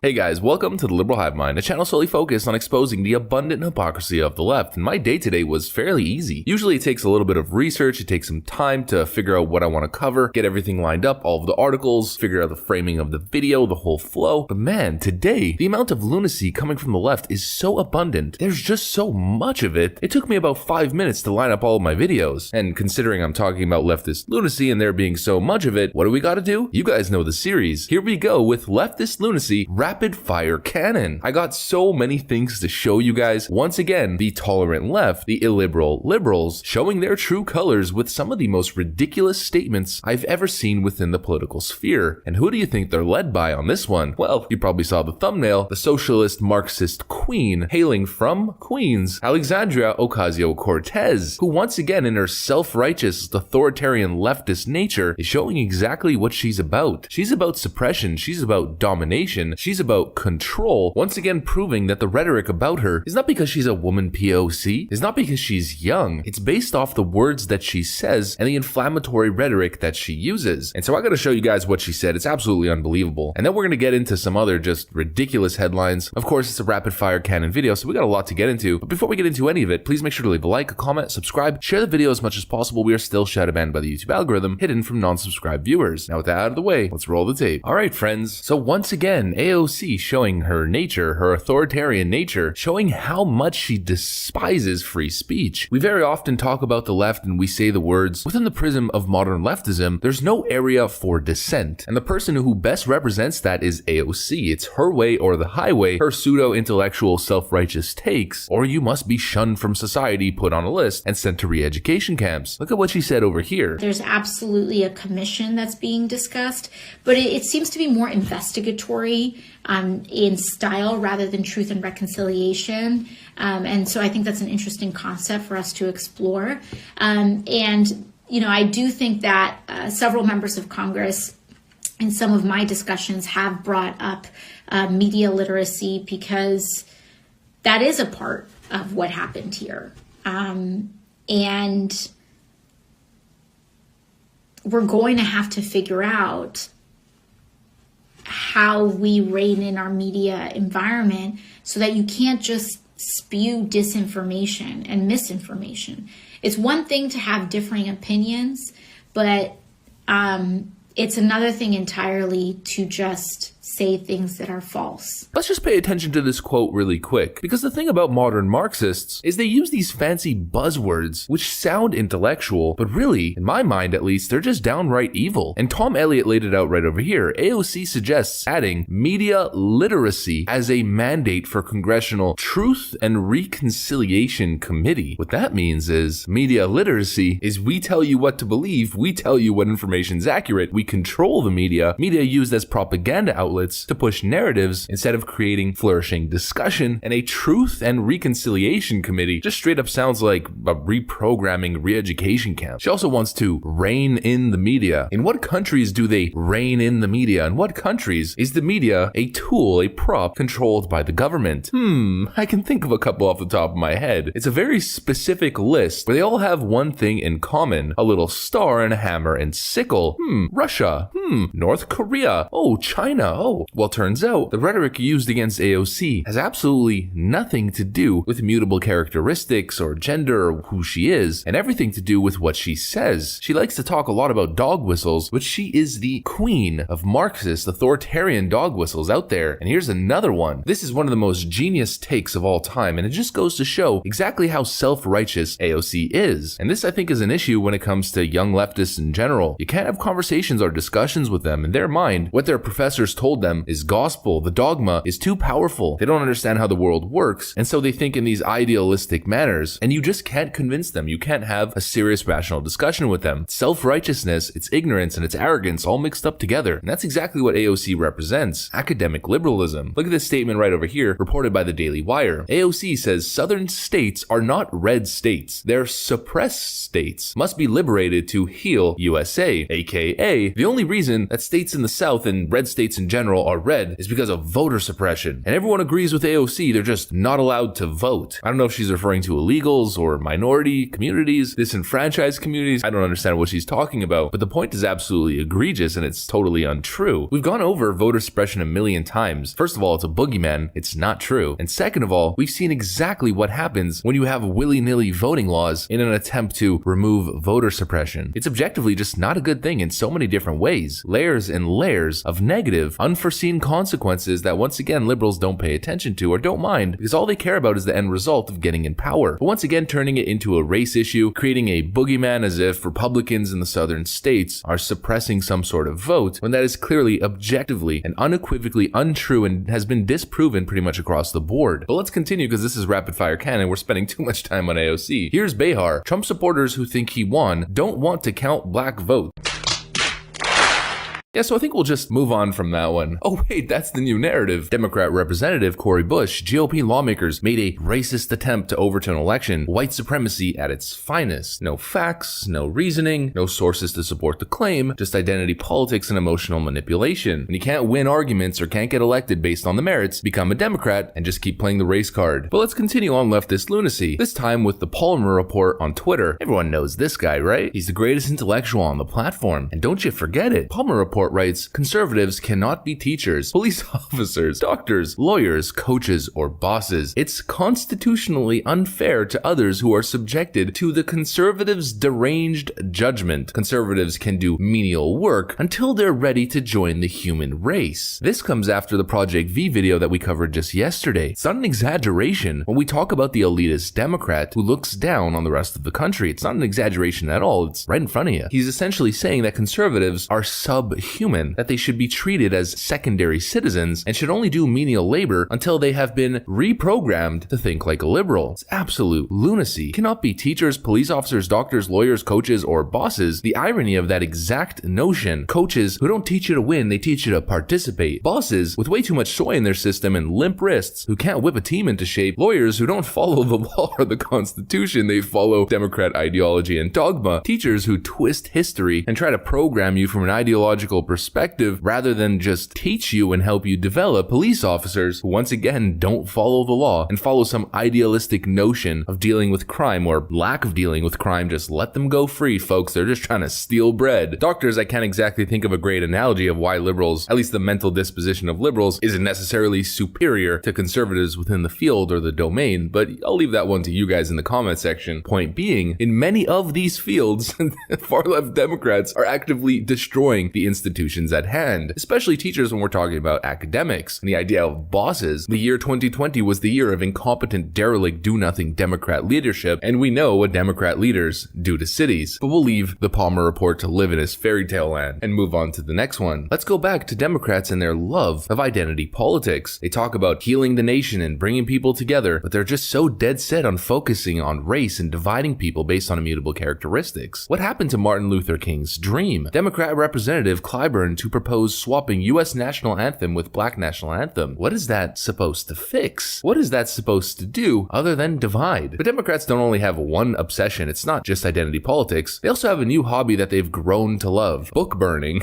Hey guys, welcome to the Liberal Hivemind, a channel solely focused on exposing the abundant hypocrisy of the left, and my day today was fairly easy. Usually it takes a little bit of research, it takes some time to figure out what I want to cover, get everything lined up, all of the articles, figure out the framing of the video, the whole flow. But man, today, the amount of lunacy coming from the left is so abundant. There's just so much of it. It took me about 5 minutes to line up all of my videos. And considering I'm talking about leftist lunacy and there being so much of it, what do we gotta do? You guys know the series. Here we go with leftist lunacy, rapid fire cannon. I got so many things to show you guys. Once again, the tolerant left, the illiberal liberals, showing their true colors with some of the most ridiculous statements I've ever seen within the political sphere. And who do you think they're led by on this one? Well, you probably saw the thumbnail, the socialist Marxist queen, hailing from Queens, Alexandria Ocasio-Cortez, who once again in her self-righteous, authoritarian leftist nature is showing exactly what she's about. She's about suppression, she's about domination, she's about control, once again proving that the rhetoric about her is not because she's a woman POC, it's not because she's young, it's based off the words that she says and the inflammatory rhetoric that she uses. And so I gotta show you guys what she said. It's absolutely unbelievable. And then we're gonna get into some other just ridiculous headlines. Of course, it's a rapid fire cannon video, so we got a lot to get into. But before we get into any of it, please make sure to leave a like, a comment, subscribe, share the video as much as possible. We are still shadow banned by the YouTube algorithm, hidden from non-subscribed viewers. Now with that out of the way, let's roll the tape. Alright friends, so once again, AOC showing her nature, her authoritarian nature, showing how much she despises free speech. We very often talk about the left and we say the words, within the prism of modern leftism, there's no area for dissent. And the person who best represents that is AOC. It's her way or the highway, her pseudo-intellectual self-righteous takes, or you must be shunned from society, put on a list, and sent to re-education camps. Look at what she said over here. There's absolutely a commission that's being discussed, but it seems to be more investigatory in style rather than truth and reconciliation. And so I think that's an interesting concept for us to explore. And, you know, I do think that several members of Congress in some of my discussions have brought up media literacy because that is a part of what happened here. And we're going to have to figure out how we rein in our media environment so that you can't just spew disinformation and misinformation. It's one thing to have differing opinions, but it's another thing entirely to just say things that are false. Let's just pay attention to this quote really quick, because the thing about modern Marxists is they use these fancy buzzwords which sound intellectual, but really, in my mind at least, they're just downright evil. And Tom Elliott laid it out right over here. AOC suggests adding media literacy as a mandate for Congressional Truth and Reconciliation Committee. What that means is media literacy is we tell you what to believe, we tell you what information's accurate, we control the media used as propaganda outlets to push narratives instead of creating flourishing discussion, and a Truth and Reconciliation Committee just straight up sounds like a reprogramming re-education camp. She also wants to rein in the media. In what countries do they rein in the media? In what countries is the media a tool, a prop controlled by the government? I can think of a couple off the top of my head. It's a very specific list where they all have one thing in common, a little star and a hammer and sickle. Russia. North Korea. Oh, China. Oh, well, turns out the rhetoric used against AOC has absolutely nothing to do with immutable characteristics or gender or who she is, and everything to do with what she says. She likes to talk a lot about dog whistles, which she is the queen of Marxist authoritarian dog whistles out there. And here's another one. This is one of the most genius takes of all time, and it just goes to show exactly how self-righteous AOC is. And this, I think, is an issue when it comes to young leftists in general. You can't have conversations or discussions with them. In their mind, what their professors told them is gospel. The dogma is too powerful. They don't understand how the world works, and so they think in these idealistic manners, and you just can't convince them. You can't have a serious rational discussion with them. Self-righteousness, its ignorance, and its arrogance all mixed up together, and that's exactly what AOC represents. Academic liberalism. Look at this statement right over here, reported by the Daily Wire. AOC says southern states are not red states. They're suppressed states. Must be liberated to heal USA, aka the only reason reason that states in the South and red states in general are red is because of voter suppression. And everyone agrees with AOC, they're just not allowed to vote. I don't know if she's referring to illegals or minority communities, disenfranchised communities. I don't understand what she's talking about, but the point is absolutely egregious and it's totally untrue. We've gone over voter suppression a million times. First of all, it's a boogeyman. It's not true. And second of all, we've seen exactly what happens when you have willy-nilly voting laws in an attempt to remove voter suppression. It's objectively just not a good thing in so many different ways. Layers and layers of negative, unforeseen consequences that once again liberals don't pay attention to or don't mind because all they care about is the end result of getting in power. But once again, turning it into a race issue, creating a boogeyman as if Republicans in the southern states are suppressing some sort of vote when that is clearly objectively and unequivocally untrue and has been disproven pretty much across the board. But let's continue because this is rapid fire cannon. We're spending too much time on AOC. Here's Behar. Trump supporters who think he won don't want to count black votes. Yeah, so I think we'll just move on from that one. Oh wait, that's the new narrative. Democrat Representative Cori Bush, GOP lawmakers made a racist attempt to overturn election, white supremacy at its finest. No facts, no reasoning, no sources to support the claim, just identity politics and emotional manipulation. When you can't win arguments or can't get elected based on the merits, become a Democrat and just keep playing the race card. But let's continue on leftist lunacy, this time with the Palmer Report on Twitter. Everyone knows this guy, right? He's the greatest intellectual on the platform. And don't you forget it, Palmer Report writes, conservatives cannot be teachers, police officers, doctors, lawyers, coaches, or bosses. It's constitutionally unfair to others who are subjected to the conservatives' deranged judgment. Conservatives can do menial work until they're ready to join the human race. This comes after the Project V video that we covered just yesterday. It's not an exaggeration when we talk about the elitist Democrat who looks down on the rest of the country. It's not an exaggeration at all. It's right in front of you. He's essentially saying that conservatives are subhuman, that they should be treated as secondary citizens and should only do menial labor until they have been reprogrammed to think like a liberal. It's absolute lunacy. Cannot be teachers, police officers, doctors, lawyers, coaches, or bosses. The irony of that exact notion. Coaches who don't teach you to win, they teach you to participate. Bosses with way too much soy in their system and limp wrists who can't whip a team into shape. Lawyers who don't follow the law or the Constitution, they follow Democrat ideology and dogma. Teachers who twist history and try to program you from an ideological perspective rather than just teach you and help you develop. Police officers who once again don't follow the law and follow some idealistic notion of dealing with crime or lack of dealing with crime. Just let them go free, folks. They're just trying to steal bread. Doctors, I can't exactly think of a great analogy of why liberals, at least the mental disposition of liberals, isn't necessarily superior to conservatives within the field or the domain, but I'll leave that one to you guys in the comment section. Point being, in many of these fields, far left Democrats are actively destroying the institutions at hand, especially teachers when we're talking about academics and the idea of bosses. The year 2020 was the year of incompetent, derelict, do-nothing Democrat leadership, and we know what Democrat leaders do to cities. But we'll leave the Palmer Report to live in his fairy tale land and move on to the next one. Let's go back to Democrats and their love of identity politics. They talk about healing the nation and bringing people together, but they're just so dead set on focusing on race and dividing people based on immutable characteristics. What happened to Martin Luther King's dream? Democrat Representative Clyburn to propose swapping U.S. national anthem with black national anthem. What is that supposed to fix? What is that supposed to do other than divide? But Democrats don't only have one obsession. It's not just identity politics. They also have a new hobby that they've grown to love: book burning.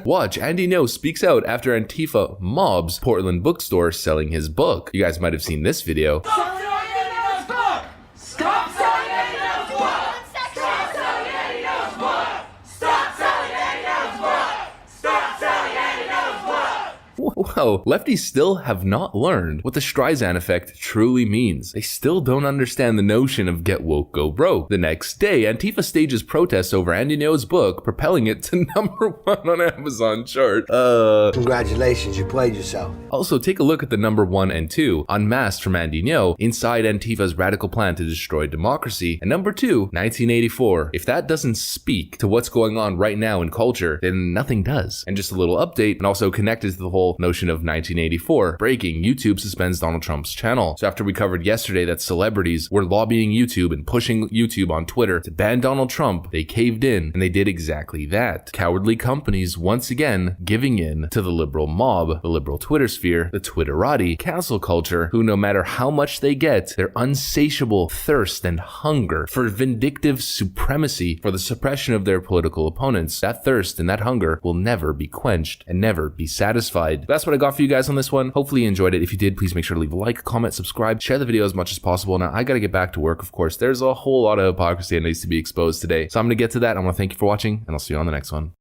Watch, Andy Ngo speaks out after Antifa mobs Portland bookstore selling his book. You guys might have seen this video. Stop selling Andy Ngo's book! Stop selling Andy Ngo's book! Stop selling Andy Ngo's book! Stop selling Andy Ngo's book! Stop selling Andy Ngo's book! Wow, lefties still have not learned what the Streisand effect truly means. They still don't understand the notion of get woke, go broke. The next day, Antifa stages protests over Andy Ngo's book, propelling it to #1 on Amazon chart. Congratulations, you played yourself. Also, take a look at the #1 and 2, Unmasked from Andy Ngo, inside Antifa's radical plan to destroy democracy, and #2, 1984. If that doesn't speak to what's going on right now in culture, then nothing does. And just a little update, and also connected to the whole notion notion of 1984. Breaking, YouTube suspends Donald Trump's channel. So after we covered yesterday that celebrities were lobbying YouTube and pushing YouTube on Twitter to ban Donald Trump, they caved in and they did exactly that. Cowardly companies once again giving in to the liberal mob, the liberal Twitter sphere, the Twitterati, cancel culture, who no matter how much they get, their insatiable thirst and hunger for vindictive supremacy, for the suppression of their political opponents, that thirst and that hunger will never be quenched and never be satisfied. That's what I got for you guys on this one. Hopefully you enjoyed it. If you did, please make sure to leave a like, comment, subscribe, share the video as much as possible. Now I gotta get back to work, of course. There's a whole lot of hypocrisy that needs to be exposed today. So I'm gonna get to that. I wanna thank you for watching, and I'll see you on the next one.